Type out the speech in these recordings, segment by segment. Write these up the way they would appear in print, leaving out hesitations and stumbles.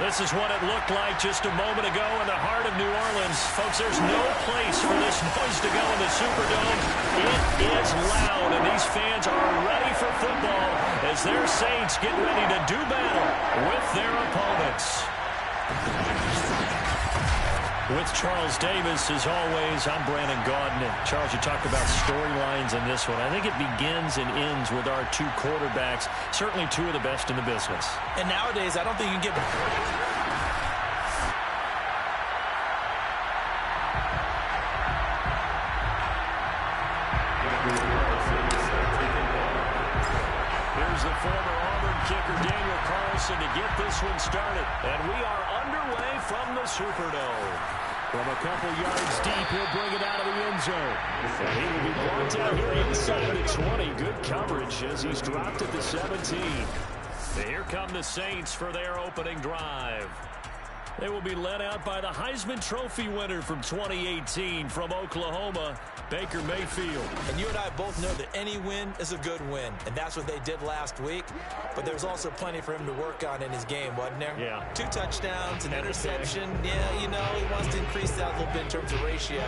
This is what it looked like just a moment ago in the heart of New Orleans. Folks, there's no place for this noise to go in the Superdome. It is loud, and these fans are ready for football as their Saints get ready to do battle with their opponents. With Charles Davis, as always, I'm Brandon Gaudin. Charles, you talked about storylines in this one. I think it begins and ends with our two quarterbacks, certainly two of the best in the business. And nowadays, I don't think you can get... Here's the former Auburn kicker, Daniel Carlson, to get this one started. And we are underway from the Superdome. From a couple yards deep, he'll bring it out of the end zone. And he will be brought down here inside the 20. Good coverage as he's dropped at the 17. Here come the Saints for their opening drive. They will be led out by the Heisman Trophy winner from 2018 from Oklahoma, Baker Mayfield. And you and I both know that any win is a good win, and that's what they did last week. But there's also plenty for him to work on in his game, wasn't there? Yeah. 2 touchdowns, an interception. Yeah, you know, he wants to increase that a little bit in terms of ratio.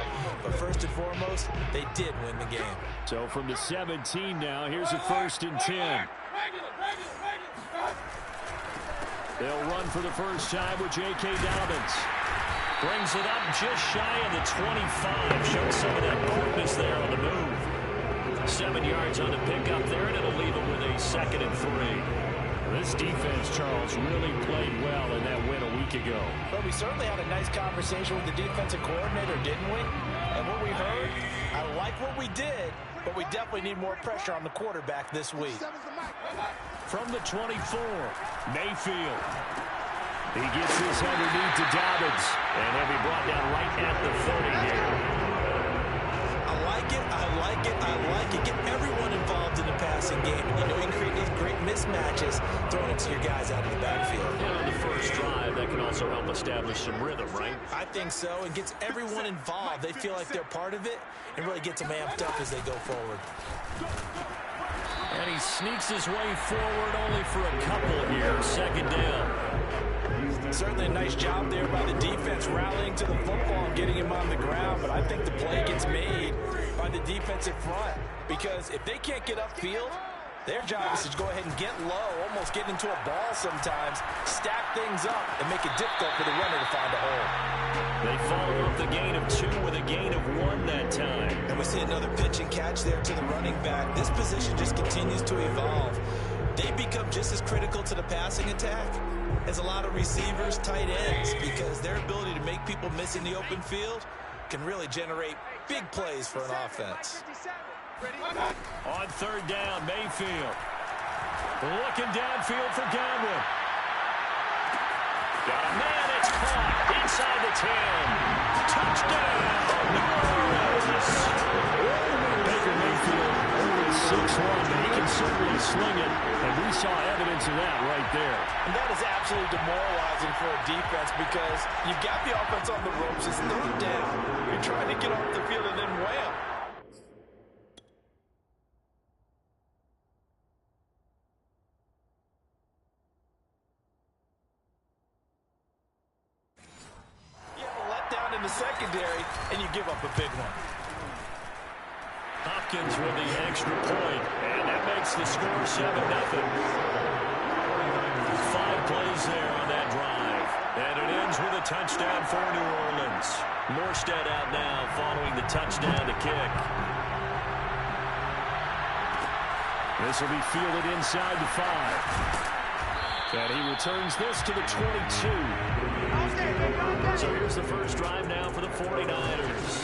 But first and foremost, they did win the game. So from the 17 now, here's a 1st and 10. They'll run for the first time with J.K. Dobbins. Brings it up just shy of the 25. Shows some of that boldness there on the move. 7 yards on the pickup there, and it'll leave him with a 2nd and 3. This defense, Charles, really played well in that win a week ago. But we certainly had a nice conversation with the defensive coordinator, didn't we? And what we heard, I like what we did, but we definitely need more pressure on the quarterback this week. From the 24, Mayfield. He gets this underneath to Dobbins, and he'll be brought down right at the 30 here. I like it, I like it, I like it. Get everyone involved in the passing game. You know, you can create these great mismatches throwing it to your guys out of the backfield. And on the first drive, that can also help establish some rhythm, right? I think so. It gets everyone involved. They feel like they're part of it and really gets them amped up as they go forward. And he sneaks his way forward only for a couple here. 2nd down. Certainly a nice job there by the defense rallying to the football and getting him on the ground. But I think the play gets made by the defensive front. Because if they can't get upfield, their job is to go ahead and get low, almost get into a ball sometimes, stack things up, and make it difficult for the runner to find a hole. They follow up the gain of 2 with a gain of 1 that time. And we see another pitch and catch there to the running back. This position just continues to evolve. They become just as critical to the passing attack as a lot of receivers, tight ends, because their ability to make people miss in the open field can really generate big plays for an offense. On 3rd down, Mayfield. Looking downfield for Godwin. Got a man, it's caught inside the 10. Touchdown, New Orleans. Baker Mayfield only 6'1", but he can certainly sling it, and we saw evidence of that right there. And that is absolutely demoralizing for a defense because you've got the offense on the ropes, it's 3rd down. You're trying to get off the field and then wham. The secondary, and you give up a big one. Hopkins with the extra point, and that makes the score 7-0. 5 plays there on that drive, and it ends with a touchdown for New Orleans. Morstead out now following the touchdown to kick. This will be fielded inside the 5. And he returns this to the 22. So here's the first drive now for the 49ers.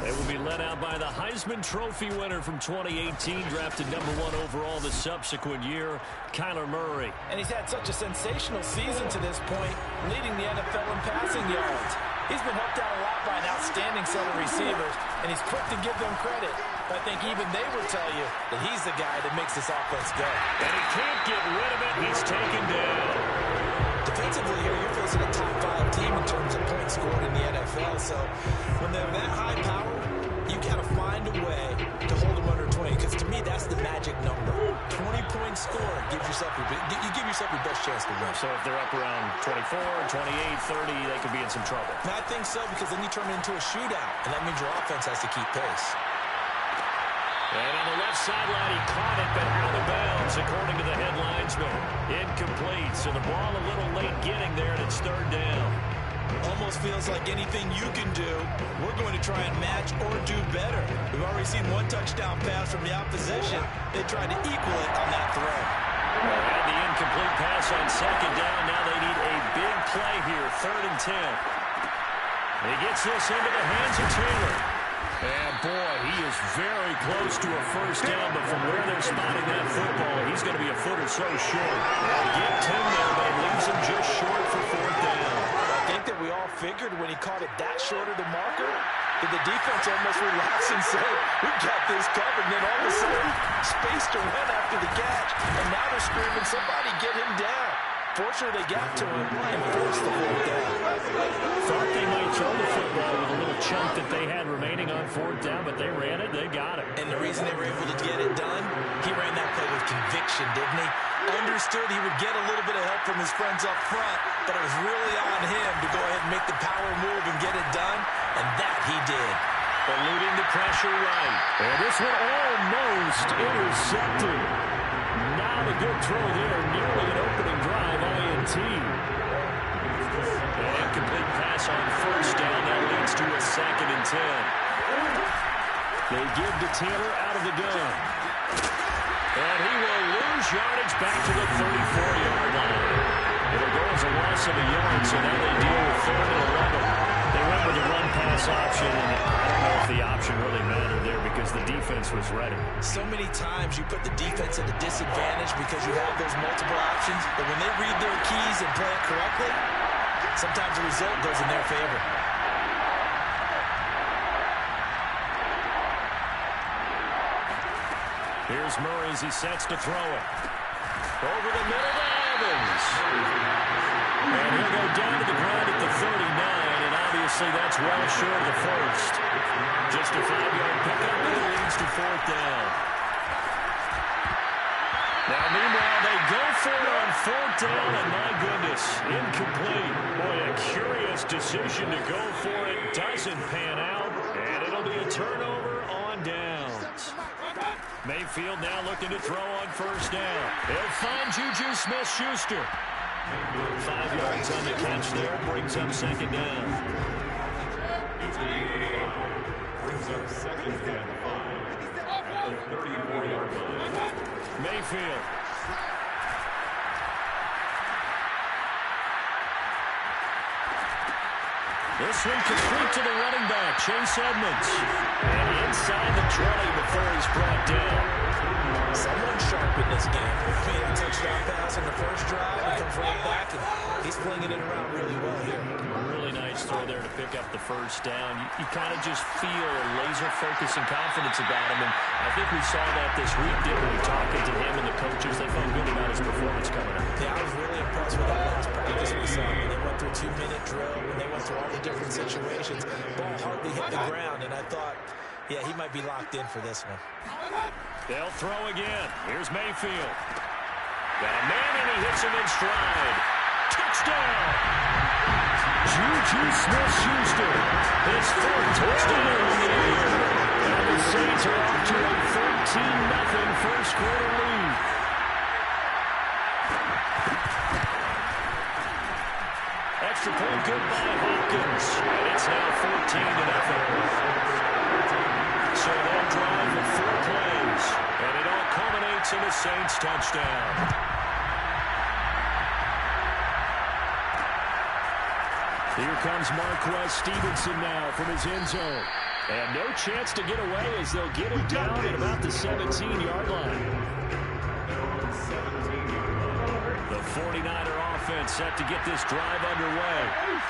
They will be led out by the Heisman Trophy winner from 2018, drafted #1 overall the subsequent year, Kyler Murray. And he's had such a sensational season to this point, leading the NFL in passing yards. He's been helped out a lot by an outstanding set of receivers, and he's quick to give them credit. But I think even they would tell you that he's the guy that makes this offense go. And he can't get rid of it. He's taken down. Defensively here, you're facing a top 5 team in terms of points scored in the NFL. So when they're that high power, you got to find a way to hold them under 20. to me, that's the magic number. 20-point score gives yourself you give yourself your best chance to win. So if they're up around 24, 28, 30, they could be in some trouble. I think so, because then you turn it into a shootout, and that means your offense has to keep pace. And on the left sideline, he caught it, but out of bounds, according to the head linesman. Incomplete, so the ball a little late getting there, and it's third down. Almost feels like anything you can do, we're going to try and match or do better. We've already seen one touchdown pass from the opposition. They tried to equal it on that throw. And the incomplete pass on second down. Now they need a big play here, 3rd and 10. He gets this into the hands of Taylor. And, boy, he is very close to a first down, but from where they're spotting that football, he's going to be a foot or so short. They'll get 10 there, but it leaves him just short for 4th down. I think that we all figured when he caught it that short of the marker, that the defense almost relaxed and said, we got this covered. And then all of a sudden, space to run after the catch. And now they're screaming, somebody get him down. Fortunately, they got to him and forced the 4th down. Thought they might throw the football with a little chunk that they had remaining on 4th down, but they ran it, they got it. And the reason they were able to get it done, he ran that play with conviction, didn't he? Understood he would get a little bit of help from his friends up front, but it was really on him to go ahead and make the power move and get it done, and that he did. Eluding the pressure right. And this one almost intercepted. Not a good throw there. Nearly an opening drive, INT. An incomplete pass on 1st down. That leads to a 2nd and 10. They give to Taylor out of the gun. And he will lose yardage back to the 34-yard line. It'll go as a loss of a yard, so now they deal with 3rd and 11. They went with a run-pass option, and I don't know if the option really mattered there because the defense was ready. So many times you put the defense at a disadvantage because you have those multiple options, but when they read their keys and play it correctly, sometimes the result goes in their favor. Here's Murray as he sets to throw it. Over the middle to Evans. And he'll go down to the ground at the 39, and obviously that's well short of the first. Just a 5-yard pickup, and it leads to 4th down. Now, meanwhile, they go for it on 4th down, and my goodness, incomplete. Boy, a curious decision to go for it. Doesn't pan out, and it'll be a turnover on downs. Mayfield now looking to throw on 1st down. He'll find Juju Smith-Schuster. 5 yards on the catch there, brings up 2nd down. Brings up 2nd and 5 at the 34-yard line. Mayfield. This one complete to the running back, Chase Edmonds. And inside the 20 before he's brought down. Someone sharp in this game. He had a touchdown pass on the first drive. He comes right back, and he's flinging it around really well here. Really nice throw there to pick up the 1st down. You kind of just feel a laser focus and confidence about him, and I think we saw that this week, didn't we? Talking to him and the coaches, they felt good about his performance coming up. Yeah, I was really impressed with that last practice we saw. When they went through a 2-minute drill, when they went through all the different situations, ball hardly hit the ground, and I thought, yeah, he might be locked in for this one. They'll throw again. Here's Mayfield. Got a man, and he hits him in stride. Touchdown! Juju Smith-Schuster. His 4th touchdown of the year. And the Saints are off to a 13-0 first quarter lead. Extra point good by Hopkins. And it's now 14-0. So they'll drive with 4 plays, and it all culminates in a Saints touchdown. Here comes Marquez Stevenson now from his end zone. And no chance to get away as they'll get him down at about the 17-yard line. The 49er offense set to get this drive underway.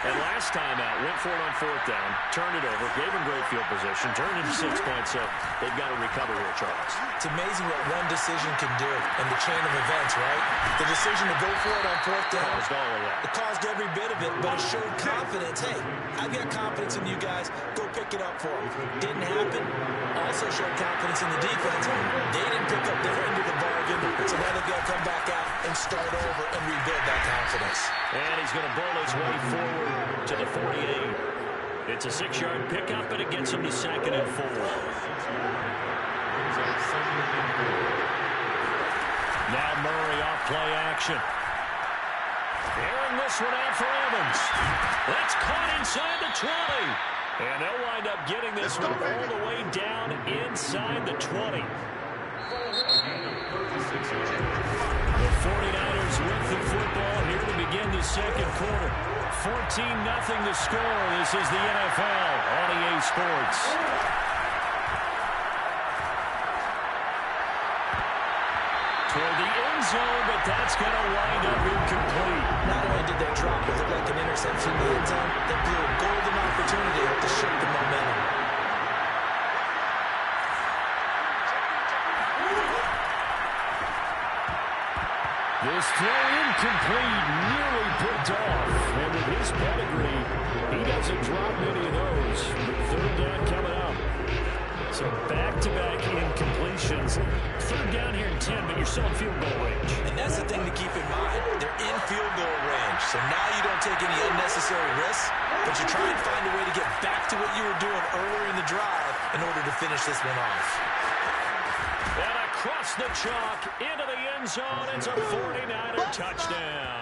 And last time out, went for it on 4th down, turned it over, gave him great field position, turned it into 6 points, so they've got to recover here, Charles. It's amazing what one decision can do in the chain of events, right? The decision to go for it on 4th down. Caused all of that. It caused every bit of it, but it showed confidence. Hey, I've got confidence in you guys. Go pick it up for them. Didn't happen. Also showed confidence in the defense. They didn't pick up their end of the bargain, so now they've got to come back out and start over and rebuild that confidence. And he's going to bull his way forward to the 48. It's a 6-yard pickup, and it gets him to 2nd and 4. Now Murray off play action. Airing this one out for Evans. That's caught inside the 20. And they'll wind up getting this one all the way down inside the 20. The 49ers with the football here to begin the second quarter. 14-0 the score. This is the NFL on EA Sports. Toward the end zone, but that's going to wind up incomplete. Not only did they drop it looked like an interception in the end zone, they blew a golden opportunity to shift the momentum. This throw incomplete, nearly picked off. And with his pedigree, he doesn't drop many of those. Third down coming up. So back-to-back incompletions. Third down here in 10, but you're still in field goal range. And that's the thing to keep in mind. They're in field goal range. So now you don't take any unnecessary risks, but you try and find a way to get back to what you were doing earlier in the drive in order to finish this one off. And across the chalk, into the end zone, it's a 49er touchdown.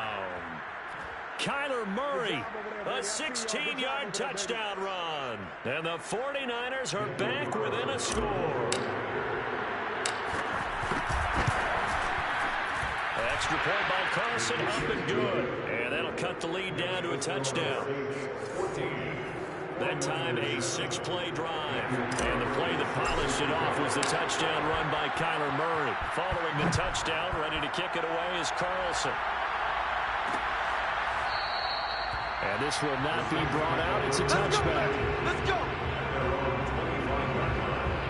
Kyler Murray, a 16-yard touchdown run. And the 49ers are back within a score. Extra point by Carlson, up and good. And that'll cut the lead down to a touchdown. That time a 6-play drive. And the play that polished it off was the touchdown run by Kyler Murray. Following the touchdown, ready to kick it away is Carlson. And this will not be brought out. It's a touchback. Let's go.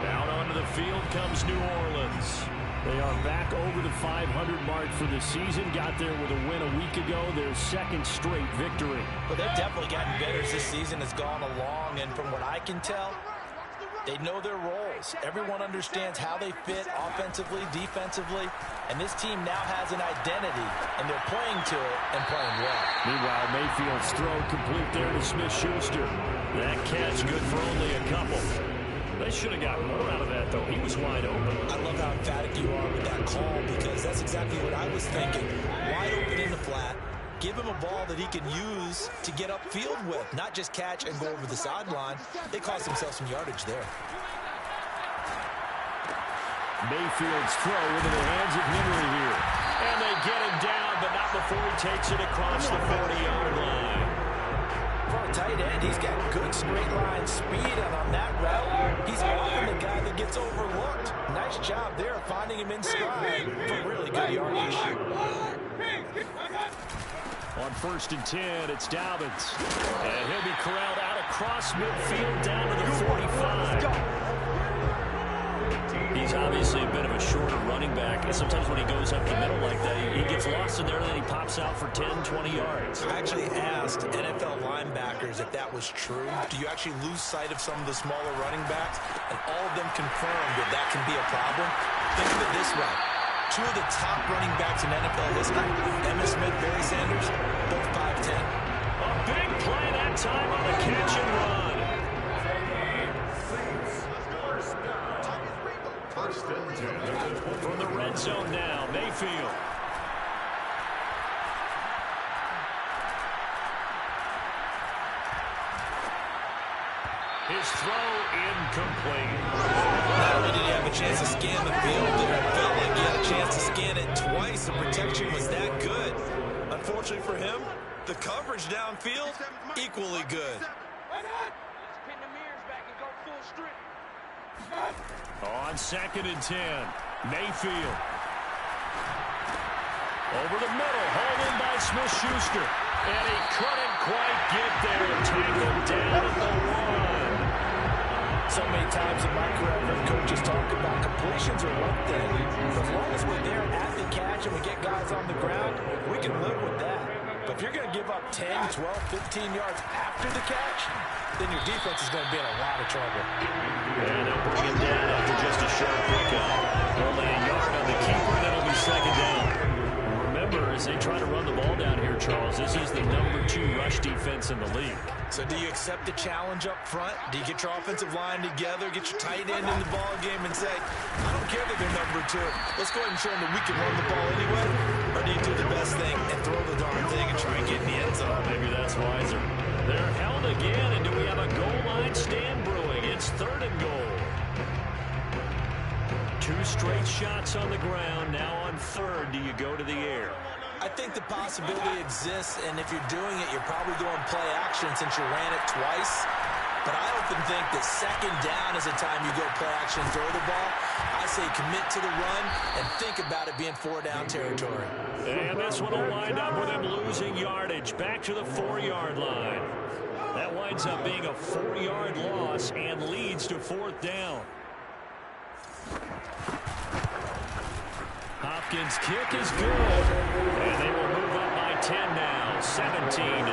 Out onto the field comes New Orleans. They are back over the 500 mark for the season. Got there with a win a week ago. Their second straight victory. Well, they've definitely gotten better as this season has gone along. And from what I can tell, they know their roles. Everyone understands how they fit offensively, defensively. And this team now has an identity, and they're playing to it and playing well. Meanwhile, Mayfield's throw complete there to Smith-Schuster. That catch good for only a couple. They should have gotten more out of that, though. He was wide open. I love how emphatic you are with that call, because that's exactly what I was thinking. Wide open in the flat. Give him a ball that he can use to get upfield with, not just catch and go over the sideline. They cost themselves some yardage there. Mayfield's throw into the hands of Henry here. And they get him down, but not before he takes it across the 40-yard line. For a tight end, he's got good straight line speed, and on that route, he's often the guy that gets overlooked. Nice job there finding him in stride for really good yardage. On 1st and 10, it's Dobbins. And he'll be corralled out across midfield down to the 45. He's obviously a bit of a shorter running back. And sometimes when he goes up the middle like that, he gets lost in there and then he pops out for 10, 20 yards. I actually asked NFL linebackers if that was true. Do you actually lose sight of some of the smaller running backs? And all of them confirmed that that can be a problem. Think of it this way. Two of the top running backs in NFL history, Emmitt Smith, Barry Sanders, both 5'10". A big play that time on the catch and run. From the red zone now, Mayfield. His throw incomplete. Not only did he have a chance to scan the field, it felt like he had a chance to scan it twice. The protection was that good. Unfortunately for him, the coverage downfield, equally good. On 2nd and 10, Mayfield. Over the middle, hauled in by Smith-Schuster. And he couldn't quite get there. Tackled down at the 1. So many times in my career, I've heard coaches talk about completions are one thing. As long as we're there at the catch and we get guys on the ground, we can live with that. But if you're going to give up 10, 12, 15 yards after the catch, then your defense is going to be in a lot of trouble. And they'll bring it down after just a short pickup. Only a yard on the keeper, and it'll be 2nd down. Remember, as they try to run the ball down here, Charles. This is the #2 rush defense in the league. So do you accept the challenge up front? Do you get your offensive line together, get your tight end in the ball game and say, I don't care that they're #2. Let's go ahead and show them that we can run the ball anyway? Or do you do the best thing and throw the darn thing and try and get in the end zone? Maybe that's wiser. They're held again, and do we have a goal line stand brewing? It's 3rd and goal. 2 straight shots on the ground. Now on 3rd, do you go to the air? I think the possibility exists, and if you're doing it, you're probably going play action since you ran it twice. But I often think that 2nd down is the time you go play action and throw the ball. I say commit to the run and think about it being 4-down territory. And this one will wind up with him losing yardage back to the 4-yard line. That winds up being a 4-yard loss and leads to 4th down. Hopkins' kick is good, and they will move up by 10 now, 17-7.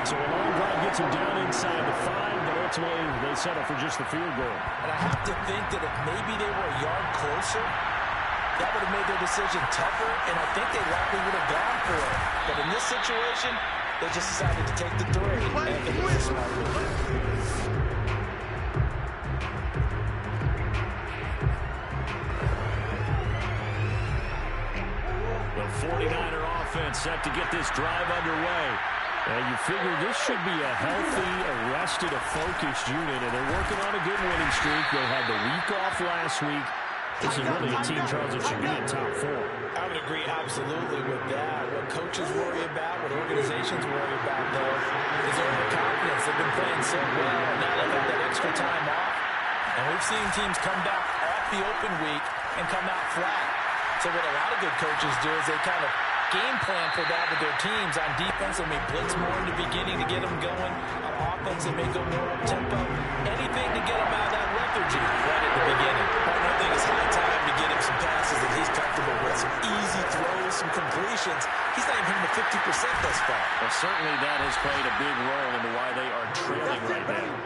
So a long drive gets them down inside the 5, but ultimately they settle for just the field goal. And I have to think that if maybe they were a yard closer, that would have made their decision tougher, and I think they likely would have gone for it. But in this situation, they just decided to take the 3, and it was a smart move. The 49er offense set to get this drive underway. And you figure this should be a healthy, arrested, a focused unit, and they're working on a good winning streak. They had the week off last week. This is really a team, Charles, that should be in top 4. I would agree absolutely with that. What coaches worry about, what organizations worry about, though, is overconfidence. They've been playing so well, and now they've had that extra time off. And we've seen teams come back off the open week and come out flat. So what a lot of good coaches do is they kind of game plan for that with their teams. On defense, they may blitz more in the beginning to get them going. On offense, they may go more up-tempo. Anything to get them out of that lethargy right at the beginning. I think it's high time to get him some passes that he's comfortable with. Some easy throws, some completions. He's not even hitting the 50% thus far. Well, certainly that has played a big role into why they are trailing right now.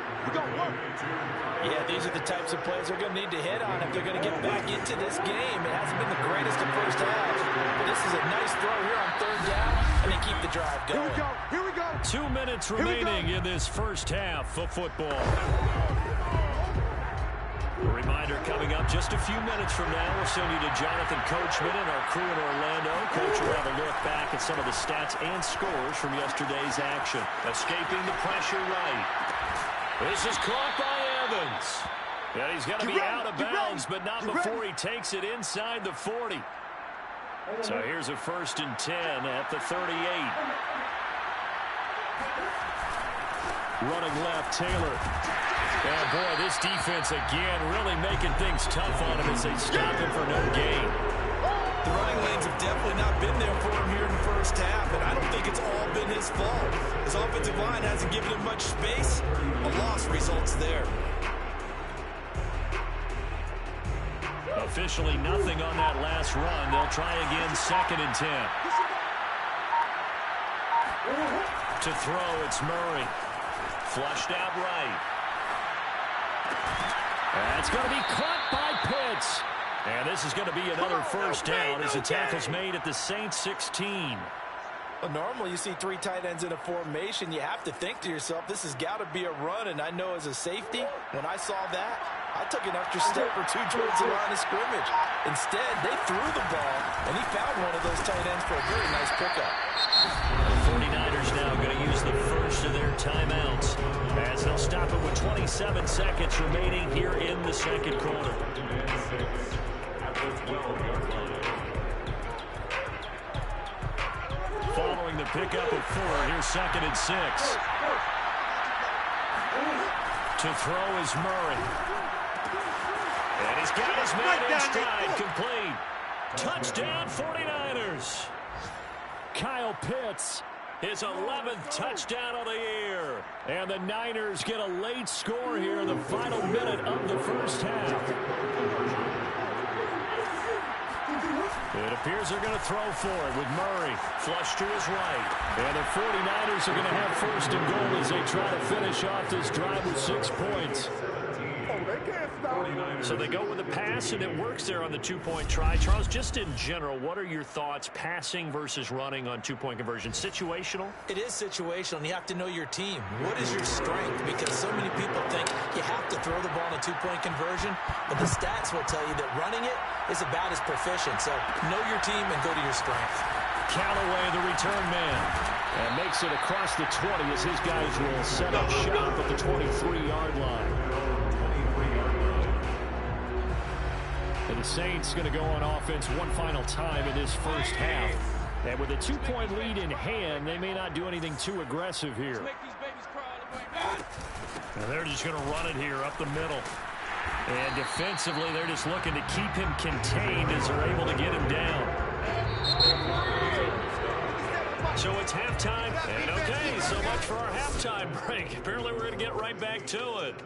Yeah, these are the types of plays they're going to need to hit on if they're going to get back into this game. It hasn't been the greatest of first halves, but this is a nice throw here on 3rd down, and they keep the drive going. Here we go. 2 minutes remaining in this first half of football. A reminder coming up just a few minutes from now. We'll send you to Jonathan Coachman and our crew in Orlando. Coach will have a look back at some of the stats and scores from yesterday's action. Escaping the pressure right. This is caught by Evans. Yeah, he's going to be out of bounds, but not before he takes it inside the 40. So here's a 1st and 10 at the 38. Running left, Taylor. And boy, this defense again really making things tough on him as they stop him for no gain. The running lanes have definitely not been there for him here in the first half, and I don't think it's all been his fault. His offensive line hasn't given him much space. A loss results there. Officially nothing on that last run. They'll try again, 2nd and 10. To throw, it's Murray. Flushed out right. That's going to be caught by Pitts. And this is going to be another 1st down as the tackle's made at the Saints 16. Well, normally you see 3 tight ends in a formation. You have to think to yourself, this has got to be a run. And I know as a safety, when I saw that, I took an extra step or 2 towards the line of scrimmage. Instead, they threw the ball, and he found one of those tight ends for a very nice pickup. The 49ers now going to use the first of their timeouts as they'll stop it with 27 seconds remaining here in the 2nd quarter. Following the pickup of 4, here's 2nd and 6. To throw is Murray. And he's got his man in stride, complete. Touchdown 49ers. Kyle Pitts, his 11th touchdown of the year. And the Niners get a late score here in the final minute of the first half. It appears they're going to throw for it with Murray. Flush to his right. And the 49ers are going to have 1st and goal as they try to finish off this drive with 6 points. Oh, they can't So they go with a pass, and it works there on the two-point try. Charles, just in general, what are your thoughts passing versus running on two-point conversion? Situational? It is situational, and you have to know your team. What is your strength? Because so many people think you have to throw the ball in a two-point conversion, but the stats will tell you that running it is about as proficient. So know your team and go to your strength. Callaway, the return man, and makes it across the 20 as his guys will set up shop at the 23-yard line. And the Saints going to go on offense one final time in this first half. And with a two-point lead in hand, they may not do anything too aggressive here. And they're just going to run it here up the middle. And defensively, they're just looking to keep him contained as they're able to get him down. So it's halftime. And okay, so much for our halftime break. Apparently we're going to get right back to it.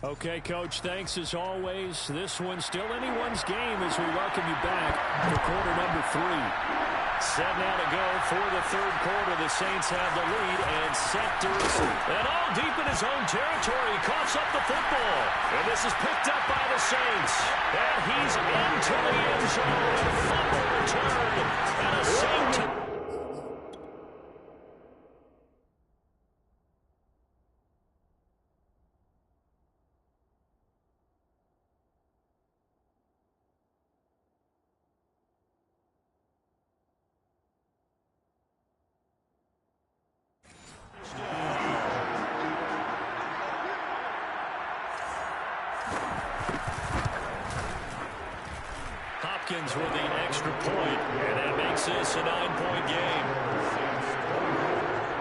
Okay, Coach, thanks as always. This one's still anyone's game as we welcome you back for quarter number 3. Set now to go for the third quarter. The Saints have the lead and centers. And all deep in his own territory. He coughs up the football. And this is picked up by the Saints. And he's into the end zone. Fumble return. And a Saint. With the extra point, and that makes this a 9-point game.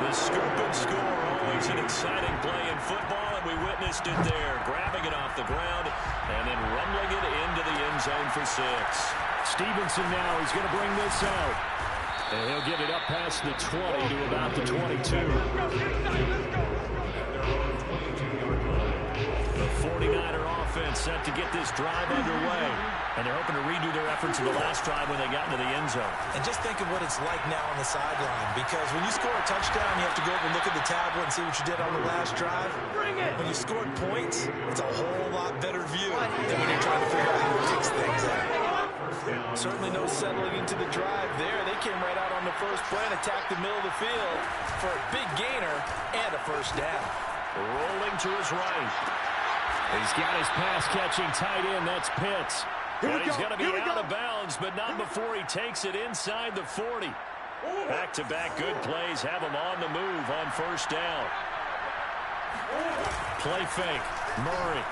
The scoop and score, always an exciting play in football, and we witnessed it there, grabbing it off the ground and then rumbling it into the end zone for 6. Stevenson now, he's going to bring this out. And he'll get it up past the 20 to about the 22. The 49er offense set to get this drive underway. And they're hoping to redo their efforts in the last drive when they got into the end zone. And just think of what it's like now on the sideline. Because when you score a touchdown, you have to go over and look at the tablet and see what you did on the last drive. When you scored points, it's a whole lot better view than when you're trying to figure out how to fix things out. Certainly no settling into the drive there. They came right out on the first play and attacked the middle of the field for a big gainer and a first down. Rolling to his right. He's got his pass-catching tight end. That's Pitts. And he's going to be out of bounds, but not before he takes it inside the 40. Back-to-back good plays have him on the move on first down. Play fake. Murray.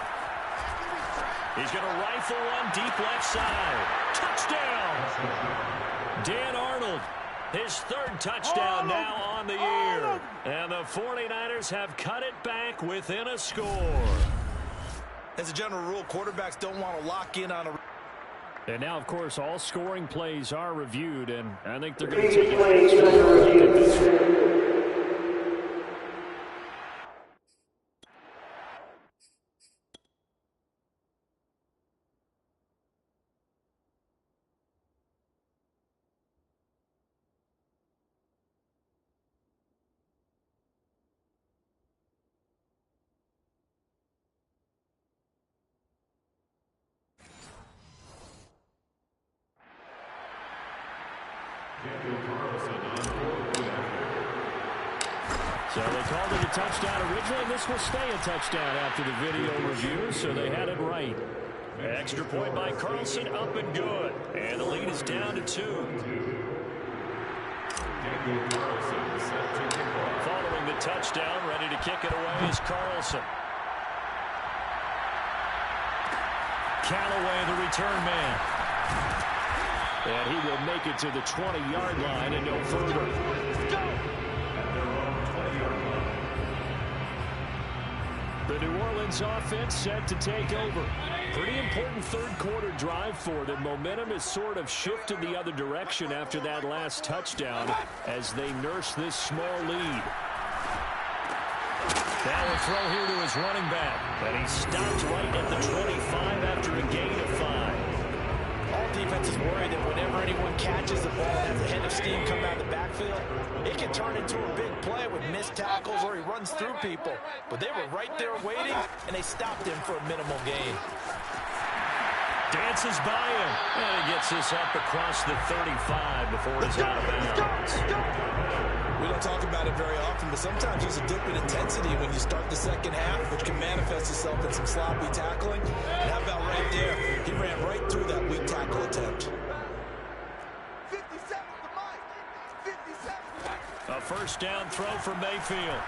He's going to rifle one deep left side. Touchdown! Dan Arnold. His third touchdown now on the year. And the 49ers have cut it back within a score. As a general rule, quarterbacks don't want to lock in on a... And now, of course, all scoring plays are reviewed, and I think they're going to take it. So they called it a touchdown originally. This will stay a touchdown after the video review, so they had it right. Extra point by Carlson, up and good. And the lead is down to 2. Following the touchdown, ready to kick it away is Carlson. Callaway, the return man. And he will make it to the 20-yard line and no further. The New Orleans offense set to take over. Pretty important third quarter drive for them. Momentum has sort of shifted the other direction after that last touchdown as they nurse this small lead. Now a throw here to his running back. And he stopped right at the 25 after a gain of 5. defense is worried that whenever anyone catches the ball and has a head of steam come out of the backfield, it can turn into a big play with missed tackles or he runs through people. But they were right there waiting, and they stopped him for a minimal gain. Dances by him, and he gets this up across the 35 before he's out of bounds. We don't talk about it very often, but sometimes there's a dip in intensity when you start the second half, which can manifest itself in some sloppy tackling. And how about right there? He ran right through that weak tackle attempt. 57 to Mike. 57. A first down throw for Mayfield.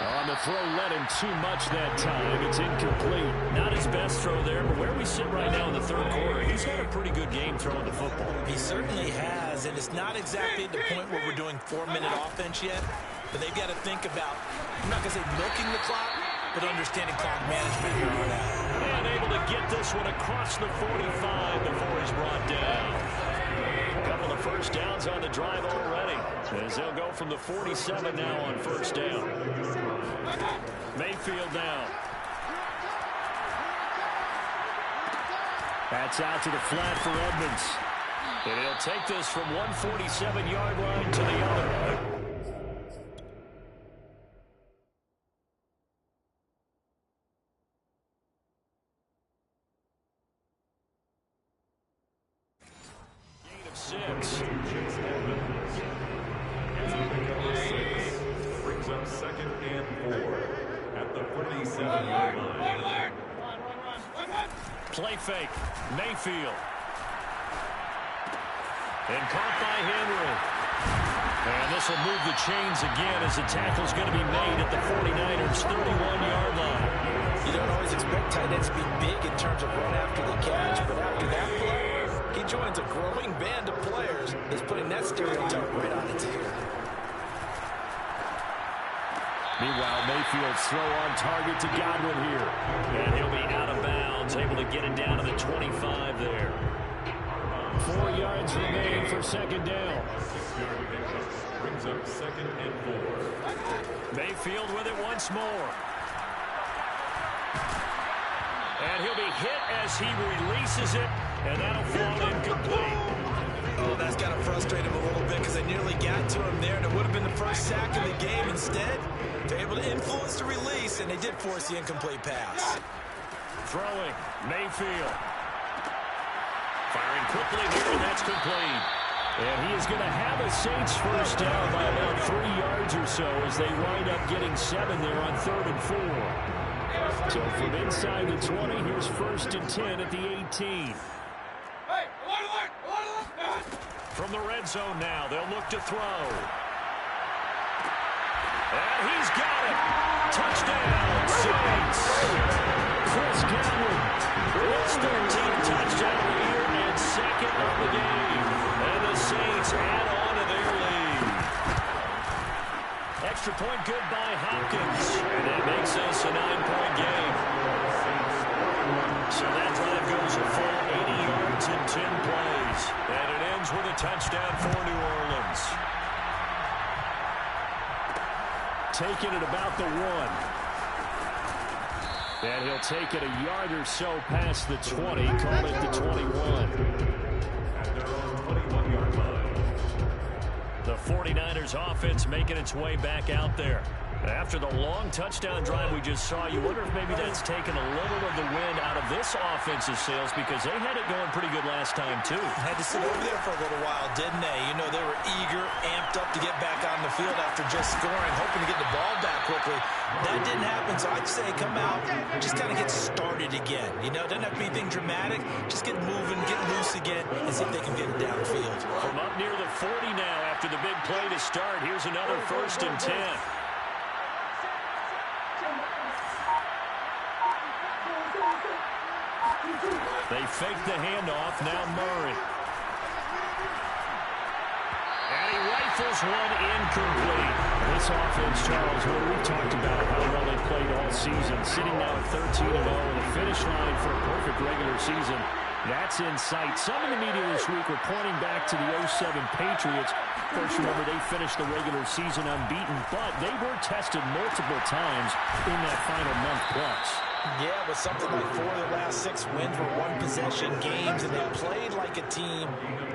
On the throw, led him too much that time. It's incomplete. Not his best throw there, but where we sit right now in the third quarter, he's had a pretty good game throwing the football. He certainly has, and it's not exactly at the point where we're doing 4-minute offense yet, but they've got to think about, I'm not going to say milking the clock, but understanding clock management here on out. And able to get this one across the 45 before he's brought down. A couple of first downs on the drive already, as they'll go from the 47 now on first down. Mayfield now. That's out to the flat for Edmonds. And he'll take this from 147-yard line to the other. Gain of 6. Brings up 2nd and 4 at the 47-yard line. Play fake. Mayfield. And caught by Henry. And this will move the chains again as the tackle's going to be made at the 49ers' 31-yard line. You don't always expect tight ends to be big in terms of run after the catch, but after that play, he joins a growing band of players that's putting that stereotype right on its ear. Meanwhile, Mayfield's throw on target to Godwin here. And he'll be out of bounds, able to get it down to the 25 there. 4 yards remain for second down. Brings up 2nd and 4. Mayfield with it once more. And he'll be hit as he releases it, and that'll fall incomplete. Oh, that's got to frustrate him a little bit because they nearly got to him there, and it would have been the first sack of the game. Instead, they're able to influence the release, and they did force the incomplete pass. Throwing, Mayfield. Firing quickly here, and that's complete. And he is going to have a Saints first down by about 3 yards or so as they wind up getting 7 there on 3rd and 4. So from inside the 20, here's 1st and 10 at the 18. From the red zone now, they'll look to throw. And he's got it. Touchdown, Saints. Chris Godwin. His 13th touchdown of the year and 2nd of the game. And the Saints add on to their lead. Extra point good by Hopkins. And that makes this a 9-point game. So that drive goes a full 80 yards in 10 plays. And it ends with a touchdown for New Orleans. Taking it about the 1. And he'll take it a yard or so past the 20. Call it the 21. At their own 21-yard line. The 49ers offense making its way back out there. After the long touchdown drive we just saw, you wonder if maybe that's taken a little of the wind out of this offensive sails because they had it going pretty good last time, too. Had to sit over there for a little while, didn't they? You know, they were eager, amped up to get back on the field after just scoring, hoping to get the ball back quickly. That didn't happen, so I'd say come out, just kind of get started again. You know, doesn't have to be anything dramatic. Just get moving, get loose again, and see if they can get it downfield. From up near the 40 now after the big play to start, here's another 1st and 10. They fake the handoff, now Murray. And he rifles one incomplete. This offense, Charles, what we've talked about how well they played all season, sitting now at 13-0, the finish line for a perfect regular season. That's in sight. Some in the media this week were pointing back to the 07 Patriots. Of course, remember, they finished the regular season unbeaten, but they were tested multiple times in that final month plus. Yeah, but something like 4 of the last 6 wins were one-possession games, and they played like a team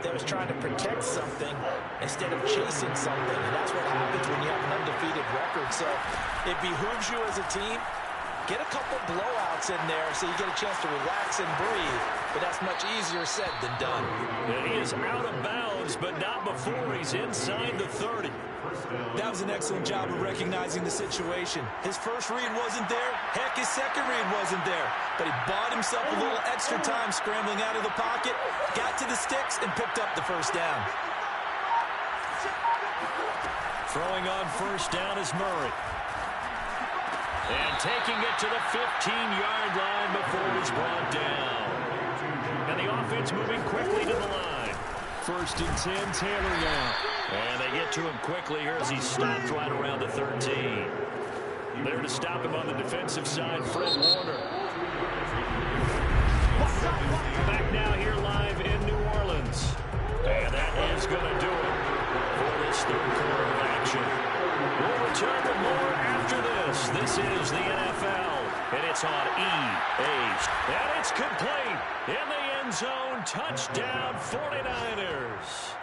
that was trying to protect something instead of chasing something. And that's what happens when you have an undefeated record. So it behooves you as a team, get a couple blowouts in there so you get a chance to relax and breathe. But that's much easier said than done. And he is out of bounds, but not before he's inside the 30. That was an excellent job of recognizing the situation. His first read wasn't there. Heck, his second read wasn't there. But he bought himself a little extra time scrambling out of the pocket, got to the sticks, and picked up the first down. Throwing on first down is Murray. And taking it to the 15-yard line before he's brought down. And the offense moving quickly to the line. First and 10, Taylor now. And they get to him quickly here as he's stopped right around the 13. There to stop him on the defensive side, Fred Warner. Back now here live in New Orleans. And that is going to do it for this third quarter of action. We'll return with more after this. This is the NFL, and it's on EA. And it's complete in the end zone. Touchdown, 49ers.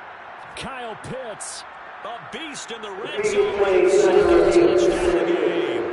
Kyle Pitts, a beast in the red zone. Second touchdown of the game.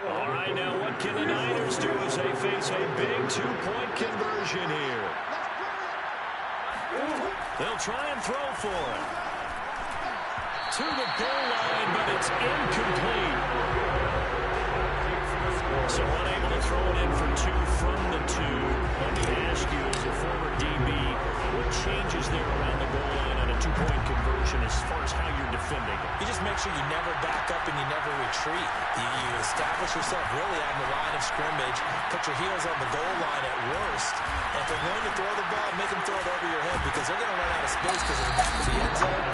All right, now what can the Niners do as they face a big two-point conversion here? They'll try and throw for it. To the goal line, but it's incomplete. So unable to throw it in for 2 from the 2. Let me ask you, as a former DB, what changes there around the goal line on a two-point conversion as far as how you're defending it? You just make sure you never back up and you never retreat. You establish yourself really on the line of scrimmage, put your heels on the goal line at worst, and if they're going to throw the ball, make them throw it over your head because they're going to run out of space because of the back of the end zone.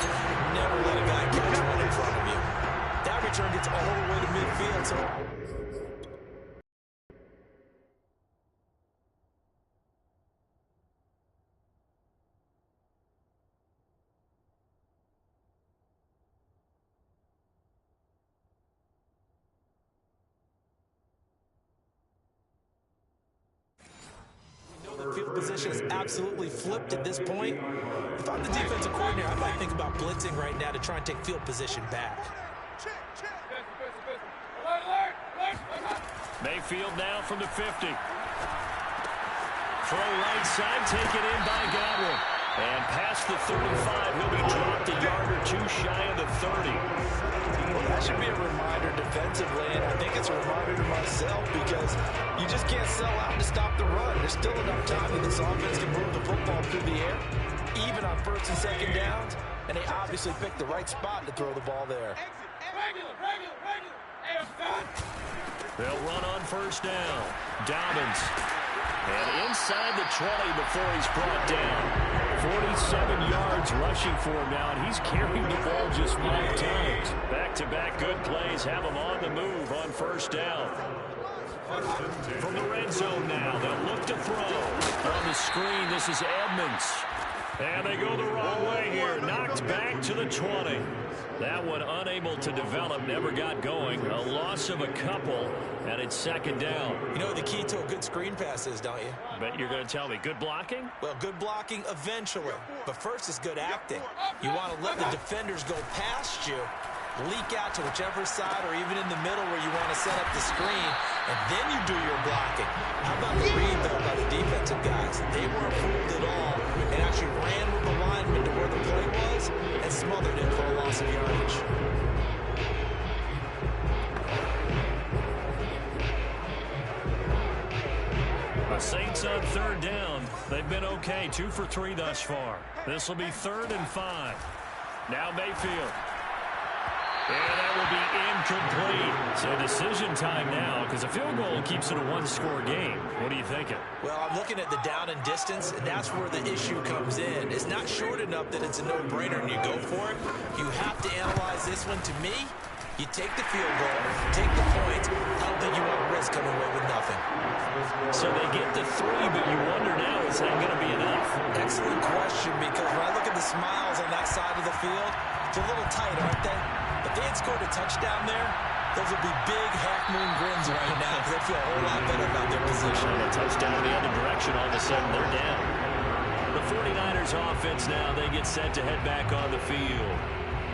Never let a guy catch one in front of you. That return gets all the way to midfield, so... Field position is absolutely flipped at this point. If I'm the defensive coordinator, I might think about blitzing right now to try and take field position back. Mayfield now from the 50. Throw right side, taken in by Godwin. And past the 35, he'll be dropped a yard or 2 shy of the 30. Well, that should be a reminder defensively, and I think it's a reminder to myself because you just can't sell out to stop the run. There's still enough time that this offense can move the football through the air, even on first and second downs, and they obviously picked the right spot to throw the ball there. They'll run on first down. Dobbins. And inside the 20 before he's brought down. 47 yards rushing for him now, and he's carrying the ball just 5 times. Back-to-back good plays have him on the move on first down. From the red zone now, they'll look to throw. On the screen, this is Edmonds. And they go the wrong way here. Knocked back to the 20. That one unable to develop, never got going. A loss of a couple, and it's second down. You know what the key to a good screen pass is, don't you? Bet you're going to tell me. Good blocking? Well, good blocking eventually. But first is good acting. You want to let the defenders go past you, leak out to whichever side or even in the middle where you want to set up the screen, and then you do your blocking. How about the read, though, by the defensive guys? They weren't fooled at all and actually ran with the lineman to where the play was and smothered it for a loss of yardage. on third down. They've been okay, 2 for 3 thus far. This will be 3rd and 5. Now Mayfield. And that will be incomplete. So decision time now, because a field goal keeps it a one-score game. What are you thinking? Well, I'm looking at the down and distance, and that's where the issue comes in. It's not short enough that it's a no-brainer and you go for it. You have to analyze this one. To me, you take the field goal, take the points. I don't think you want to risk coming away with nothing. So they get the 3, but you wonder now, is that going to be enough? Excellent question, because when I look at the smiles on that side of the field, it's a little tight, aren't they? If they had scored a touchdown there, those would be big half-moon grins right now because they feel a whole lot better about their position. And a touchdown the other direction, all of a sudden they're down. The 49ers offense now, they get set to head back on the field.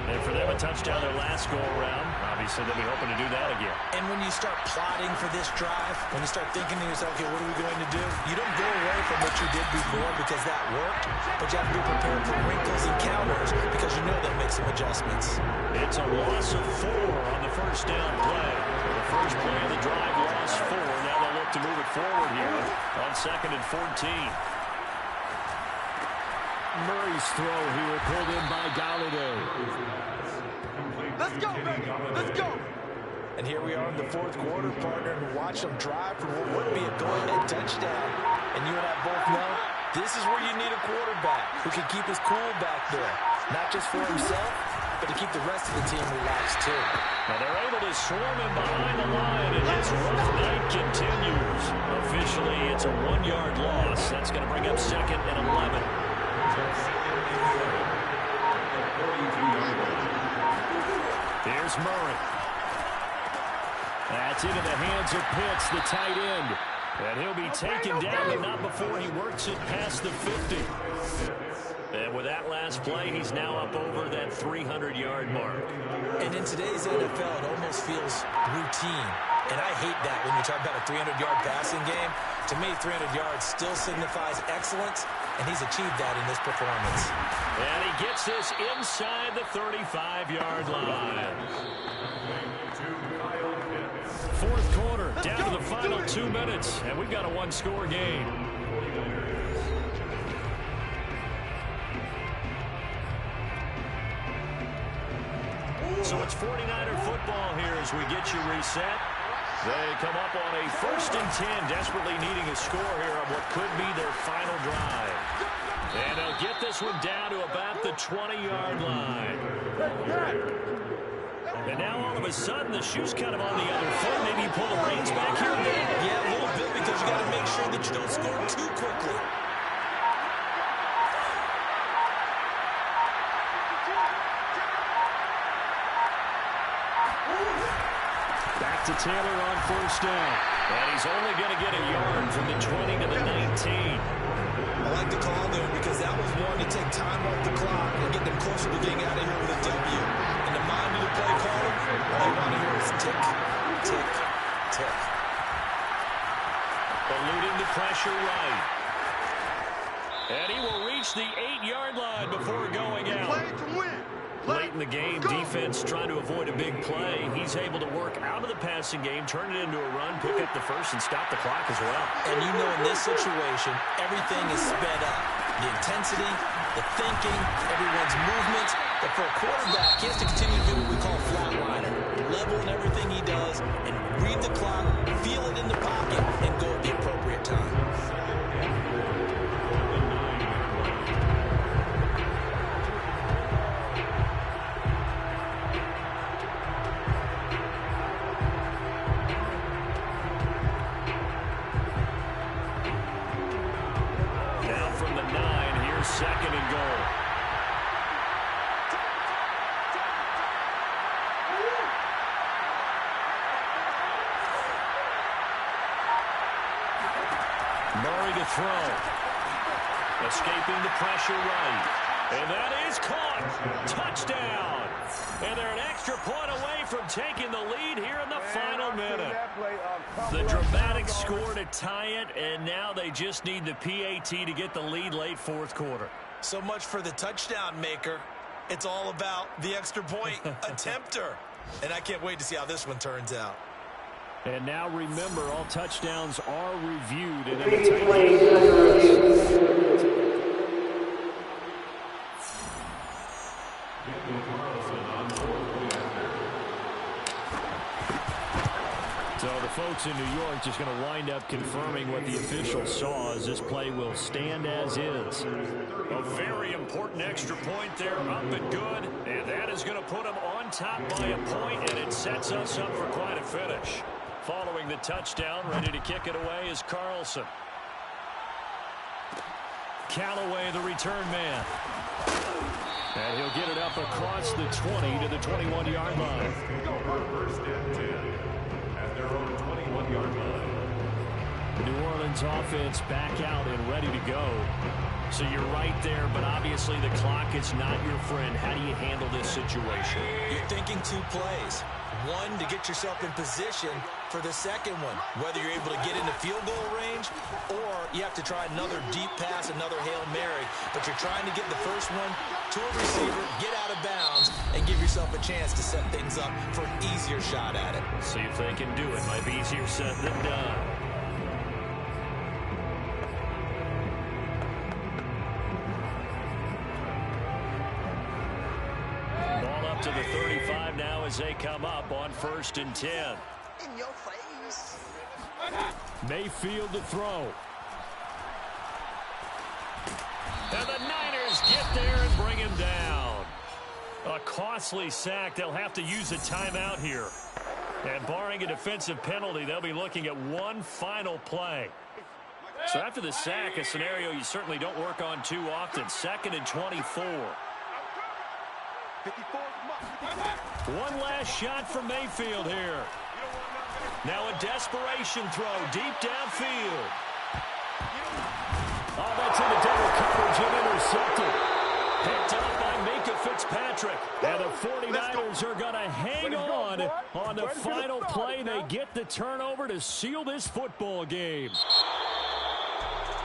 And for them, a touchdown their last go-around. Obviously, they'll be hoping to do that again. And when you start plotting for this drive, when you start thinking to yourself, okay, what are we going to do? You don't go away from what you did before because that worked, but you have to be prepared for wrinkles and counters because you know they'll make some adjustments. It's a loss of 4 on the first down play. The first play of the drive, loss 4. Now they'll look to move it forward here on 2nd and 14. Murray's throw here pulled in by Galladay. Let's go, baby. Let's go. And here we are in the 4th quarter, partner, and watch them drive for what would be a go-ahead touchdown. And you and I both know this is where you need a quarterback who can keep his cool back there. Not just for himself, but to keep the rest of the team relaxed, too. Now they're able to swarm him behind the line, and his rough night continues. Officially, it's a 1-yard loss. That's going to bring up 2nd and 11. Here's Murray. That's into the hands of Pitts, the tight end. And he'll be taken down, but not before he works it past the 50. And with that last play, he's now up over that 300-yard mark. And in today's NFL, it almost feels routine. And I hate that when you talk about a 300-yard passing game. To me, 300 yards still signifies excellence, and he's achieved that in this performance. And he gets this inside the 35-yard line. 4th quarter, down to the final 2 minutes, and we've got a 1-score game. So it's 49er football here as we get you reset. They come up on a 1st and 10, desperately needing a score here on what could be their final drive. And they'll get this one down to about the 20-yard line. And now all of a sudden the shoe's kind of on the other foot. Maybe you pull the reins back here a bit. Yeah, a little bit because you got to make sure that you don't score too quickly. Back to Taylor on 1st down. And he's only going to get a yard from the 20 to the 19. I like the call there because that was one to take time off the clock and get them closer to getting out of here with a W. And the mind of the play caller, all you want to hear is tick, tick, tick. Eluding the pressure right. And he will reach the 8-yard line before going out. Play to win. Late in the game, defense trying to avoid a big play. He's able to work out of the passing game, turn it into a run, pick up the first, and stop the clock as well. And you know in this situation, everything is sped up. The intensity, the thinking, everyone's movement. But for a quarterback, he has to continue to do what we call flatliner. Level in everything he does and read the clock, feel it in the pocket, and go at the appropriate time. Murray to throw. Escaping the pressure right. And that is caught. Touchdown. And they're an extra point away from taking the lead here in the final minute. The dramatic score to tie it, and now they just need the PAT to get the lead late 4th quarter. So much for the touchdown maker. It's all about the extra point attempter. And I can't wait to see how this one turns out. And now remember, all touchdowns are reviewed. And so the folks in New York just going to wind up confirming what the official saw, as this play will stand as is. A very important extra point there, up and good. And that is going to put them on top by a point, and it sets us up for quite a finish. Following the touchdown, ready to kick it away is Carlson. Callaway, the return man. And he'll get it up across the 20 to the 21-yard line. First and 10 at their own 21-yard line. New Orleans offense back out and ready to go. So you're right there, but obviously the clock is not your friend. How do you handle this situation? You're thinking two plays. One, to get yourself in position for the second one, whether you're able to get into field goal range or you have to try another deep pass, another Hail Mary, but you're trying to get the first one to a receiver, get out of bounds, and give yourself a chance to set things up for an easier shot at it. See if they can do it. Might be easier said than done. To the 35 now as they come up on 1st and 10. In your face. Mayfield to throw. And the Niners get there and bring him down. A costly sack. They'll have to use a timeout here. And barring a defensive penalty, they'll be looking at one final play. So after the sack, a scenario you certainly don't work on too often. 2nd and 24. One last shot from Mayfield here. Now a desperation throw deep downfield. Oh, that's in the double coverage and intercepted. Picked up by Minka Fitzpatrick. And the 49ers are going to hang on the final play. They get the turnover to seal this football game.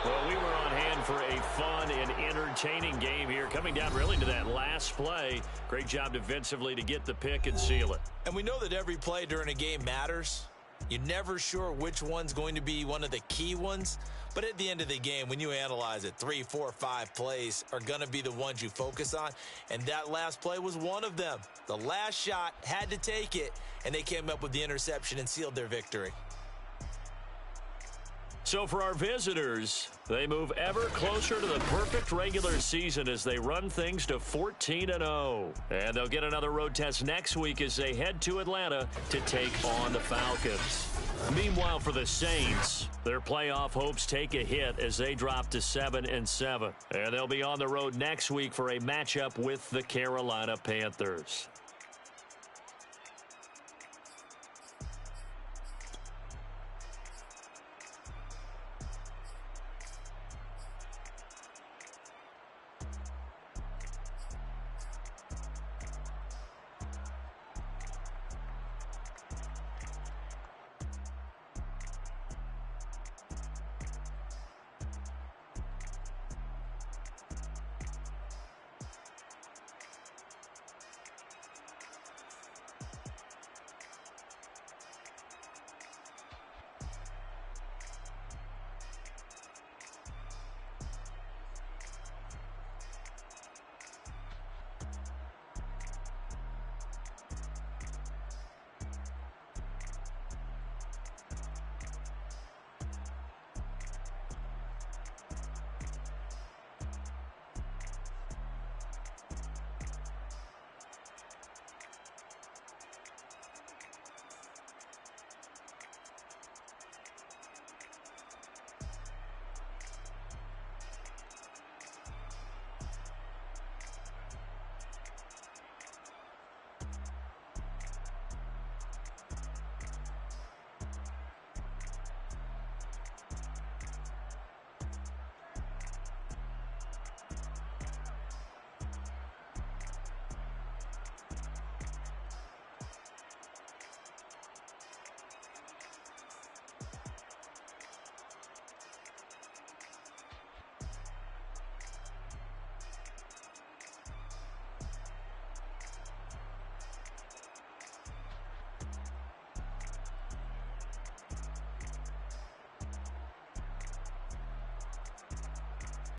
Well, we were on hand for a fun and entertaining game here, coming down really to that last play. Great job defensively to get the pick and seal it. And we know that every play during a game matters. You're never sure which one's going to be one of the key ones. But at the end of the game, when you analyze it, 3, 4, 5 plays are going to be the ones you focus on. And that last play was one of them. The last shot had to take it, and they came up with the interception and sealed their victory. So for our visitors, they move ever closer to the perfect regular season as they run things to 14-0. And they'll get another road test next week as they head to Atlanta to take on the Falcons. Meanwhile, for the Saints, their playoff hopes take a hit as they drop to 7-7. And they'll be on the road next week for a matchup with the Carolina Panthers.